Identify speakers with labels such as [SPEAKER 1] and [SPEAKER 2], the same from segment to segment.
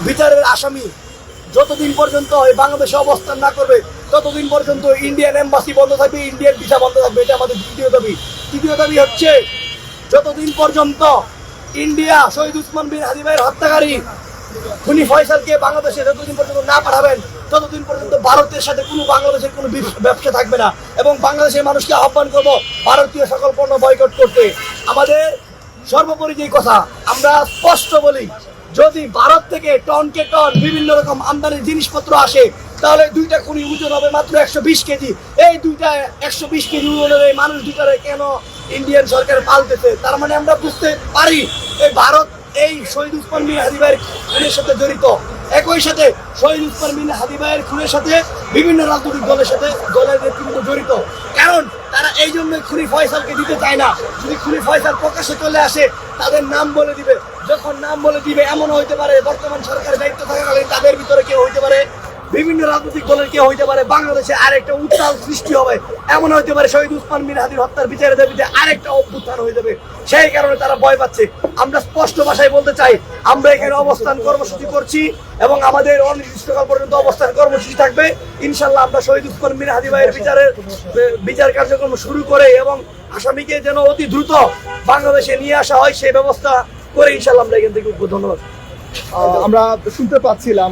[SPEAKER 1] বিচারের আসামি যতদিন পর্যন্ত এই বাংলাদেশে অবস্থান না করবে ততদিন পর্যন্ত ইন্ডিয়ান এম্বাসি বন্ধ থাকবে, ইন্ডিয়ান ভিসা বন্ধ থাকবে। এটা আমাদের দ্বিতীয় দাবি। তৃতীয় দাবি হচ্ছে যতদিন পর্যন্ত ইন্ডিয়া শহীদ উসমান বিন হাদি ভাইয়ের হত্যাকারী খুনি ফয়সালকে বাংলাদেশে যতদিন পর্যন্ত না পাঠাবেন ততদিন পর্যন্ত ভারতের সাথে কোনো বাংলাদেশের কোনো ব্যবসা থাকবে না। এবং বাংলাদেশের মানুষকে আহ্বান করবো ভারতীয় সকল পণ্য বয়কট করতে। আমাদের সর্বোপরি যে কথা আমরা স্পষ্ট বলি, যদি ভারত থেকে টনকে টন বিভিন্ন রকম আমদানির জিনিসপত্র আসে তাহলে দুইটা খুনি ওজন হবে মাত্র 120 কেজি। এই দুইটা 120 কেজি ওজনের এই মানুষ দুইটারে কেন ইন্ডিয়ান সরকার পালতেছে? তার মানে আমরা বুঝতে পারি এই ভারত এই শহীদ উসমান বিন হাদি ভাইয়ের খুনের সাথে জড়িত। একই সাথে শহীদ উসমান বিন হাদি ভাইয়ের খুনের সাথে বিভিন্ন রাজনৈতিক দলের নেতৃত্ব জড়িত। কারণ তারা এই জন্য খুনি ফয়সালকে দিতে চায় না। যদি খুনি ফয়সাল প্রকাশ্যে চলে আসে তাদের নাম বলে দিবে। যখন নাম বলে দিবে এমন হইতে পারে বর্তমান সরকারের দায়িত্ব থাকাকালীন তাদের ভিতরে কেউ হইতে পারে, বিভিন্ন রাজনৈতিক দলের কেউ হইতে পারে, বাংলাদেশে আরেকটা উত্তাল সৃষ্টি হবে। এমন হইতে পারে শহীদ উসমান বিন হাদির হত্যার বিচারের দাবিতে আরেকটা অভ্যুত্থান হয়ে যাবে। সেই কারণে তারা ভয় পাচ্ছে। আমরা স্পষ্ট ভাষায় বলতে চাই, আমরা এখানে অবস্থান কর্মসূচি করছি এবং আমাদের অনির্দিষ্টকাল পর্যন্ত অবস্থান কর্মসূচি থাকবে। ইনশাল্লাহ আমরা শহীদ উসমান বিন হাদি ভাইয়ের বিচার কার্যক্রম শুরু করে এবং আসামিকে যেন অতি দ্রুত বাংলাদেশে নিয়ে আসা হয় সেই ব্যবস্থা করে ইনশাল্লাহ আমরা এখান থেকে ধন্যবাদ।
[SPEAKER 2] আমরা শুনতে পাচ্ছিলাম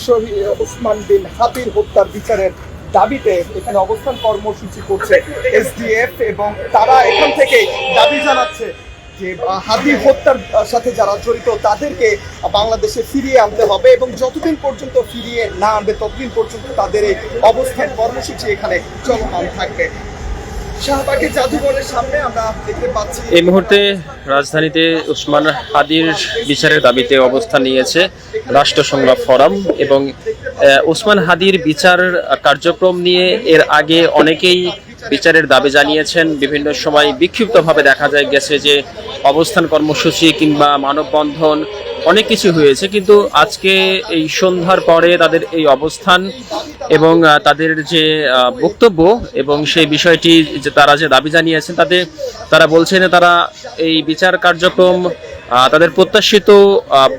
[SPEAKER 2] শহীদ ওসমান বিন হাদির হত্যার বিচারের দাবিতে এখানে অবস্থান কর্মসূচি করছে এসডিএফ এবং তারা এখান থেকে দাবি জানাচ্ছে যে হাদির হত্যার সাথে যারা জড়িত তাদেরকে বাংলাদেশে ফিরিয়ে আনতে হবে এবং যতদিন পর্যন্ত ফিরিয়ে না আনবে ততদিন পর্যন্ত তাদের এই অবস্থান কর্মসূচি এখানে চলমান থাকবে। শাহবাগে জাদুঘরের সামনে আমরা দেখতে পাচ্ছি
[SPEAKER 3] এই মুহূর্তে রাজধানীতে ওসমান হাদির বিচারের দাবিতে অবস্থান নিয়েছে রাষ্ট্র সংগ্রাম ফোরাম এবং ওসমান হাদির বিচার কার্যক্রম নিয়ে এর আগে অনেকেই বিচারের দাবি জানিয়েছেন। বিভিন্ন সময় বিক্ষিপ্তভাবে দেখা গেছে যে অবস্থান কর্মসূচি কিংবা মানববন্ধন অনেক কিছু হয়েছে, কিন্তু আজকে এই সন্ধ্যার পরে তাদের এই অবস্থান এবং তাদের যে বক্তব্য এবং সেই বিষয়টি যে তারা যে দাবি জানিয়েছেন তাতে তারা বলছেন তারা এই বিচার কার্যক্রম তাদের প্রত্যাশিত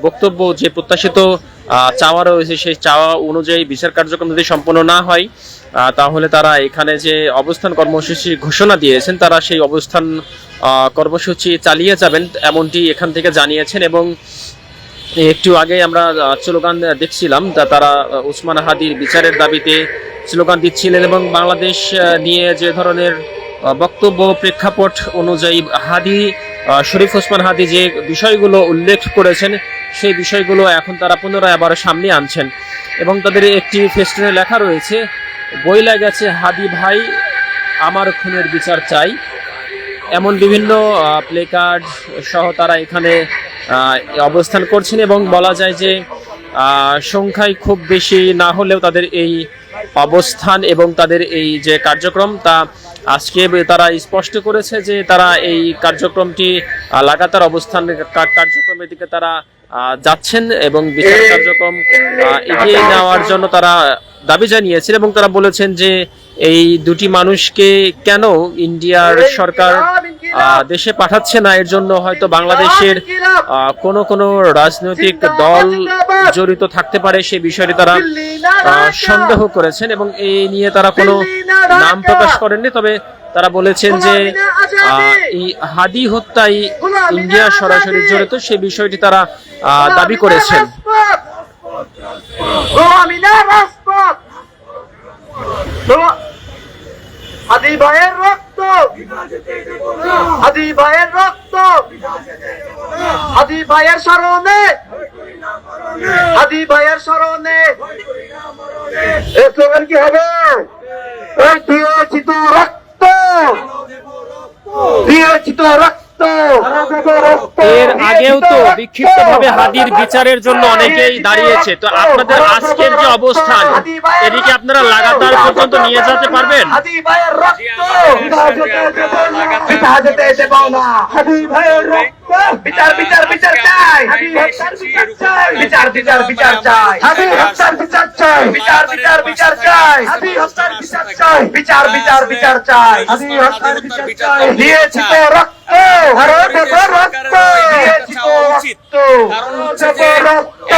[SPEAKER 3] বক্তব্য যে প্রত্যাশিত চাওয়া রয়েছে সেই চাওয়া অনুযায়ী বিচার কার্যক্রম যদি সম্পন্ন না হয় তাহলে তারা এখানে যে অবস্থান কর্মসূচি ঘোষণা দিয়েছেন তারা সেই অবস্থান কর্মসূচি চালিয়ে যাবেন এমনটি এখান থেকে জানিয়েছেন। এবং একটু আগে আমরা স্লোগান দেখছিলাম তারা ওসমান হাদির বিচারের দাবিতে স্লোগান দিচ্ছিলেন এবং বাংলাদেশ নিয়ে যে ধরনের বক্তব্য প্রেক্ষাপট অনুযায়ী হাদি শরীফ ওসমান হাদি যে বিষয়গুলো উল্লেখ করেছেন সেই বিষয়গুলো এখন তারা পুনরায় আবার সামনে আনছেন এবং তাদের একটি ফেস্টুনে লেখা রয়েছে, বইলা গেছে হাদি ভাই আমার খুনের বিচার চাই। এমন বিভিন্ন প্লেকার্ড সহ তারা এখানে অবস্থান করছেন এবং বলা যায় যে সংখ্যায় খুব বেশি না হলেও তাদের এই অবস্থান এবং তাদের এই যে কার্যক্রম তা আজকে তারা স্পষ্ট করেছে যে তারা এই কার্যক্রমটি লাগাতার অবস্থান কার্যক্রমের দিকে তারা যাচ্ছেন এবং বিচার কার্যক্রম এগিয়ে নেওয়ার জন্য তারা দাবি জানিয়েছেন এবং তারা বলেছেন যে এই দুটি মানুষকে কেন ইন্ডিয়ার সরকার দেশে পাঠাচ্ছে না এর জন্য হয়তো বাংলাদেশের কোনো রাজনৈতিক দল জড়িত থাকতে পারে সেই বিষয়টি তারা সন্দেহ করেছেন এবং এই নিয়ে তারা কোনো নাম প্রকাশ করেননি। তবে তারা বলেছেন যে এই হাদি হত্যায় ইন্ডিয়া সরাসরি জড়িত সেই বিষয়টি তারা দাবি করেছেন।
[SPEAKER 4] হাদি ভাইয়ের রক্ত, হাদি ভাইয়ের রক্ত, হাদি ভাইয়ের স্মরণে, হাদি ভাইয়ের স্মরণে এই স্লোগান কি হবে? এই দিয়েছি তো রক্ত, দিয়েছি তো রক্ত।
[SPEAKER 3] এর আগেও তো বিক্ষিপ্তভাবে হাদির বিচারের জন্য অনেকেই দাঁড়িয়েছে, তো আপনাদের আজকের যে অবস্থান এদিকে আপনারা লাগাতার পর্যন্ত নিয়ে যেতে পারবেন?
[SPEAKER 4] হাদি ভাইয়ের রক্ত হেফাজতে দেব না, হাদি ভাইয়ের রক্ত বিচার বিচার বিচার চাই, বিচার বিচার বিচার চাই, হাদি হত্যার বিচার চাই, বিচার বিচার বিচার চাই, হাদি হত্যার বিচার চাই, বিচার বিচার বিচার চাই, হাদি হত্যার বিচার চাই। দিয়েছি তো রক্ত, ভারত রক্ত দিয়েছি তো রক্ত,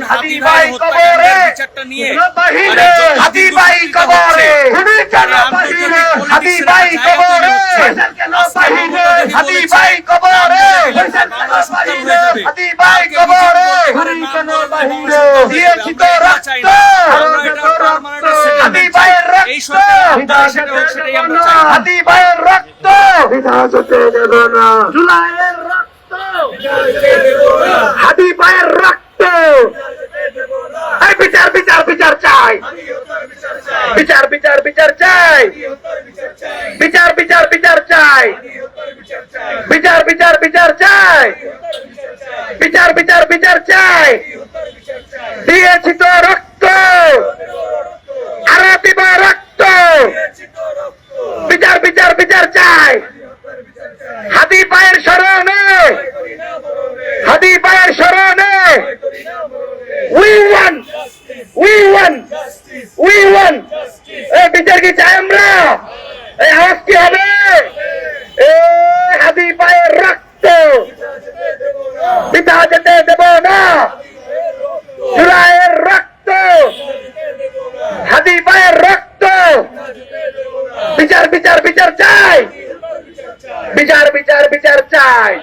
[SPEAKER 4] হাদি ভাই কবরে বাহিরে হাদি ভাই কবরে তুমি কেন বাহিরে হাদি ভাই কবরে কেন বাহিরে হাদি ভাই কবরে হাদি ভাই কবরে তুমি কেন বাহিরে দিয়েছি তো রক্ত হাদি ভাইয়ের রক্ত হাদি ভাইয়ের রক্ত বিধাজতে দেব না জুলাইয়ের রক্ত হাদি ভাইয়ের রক্ত এই বিচার বিচার বিচার চাই বিচার বিচার বিচার চাই বিচার বিচার বিচার চাই বিচার বিচার বিচার চাই বিচার বিচার বিচার চাই দিয়েছি তো রক্ত আরো দিব রক্ত বিচার বিচার বিচার চাই হাদি পায়ের শরণে হাদি পায়ের শরণে উই ওয়ান এই বিচার কি চাই আমরা এই আওয়াজ কি হবে এ হাদি পায়ের রক্ত পিতা যেতে দেব না জুলাইয়ের রক্ত হাদি পায়ের রক্ত বিচার বিচার বিচার চাই বিচার বিচার বিচার চাই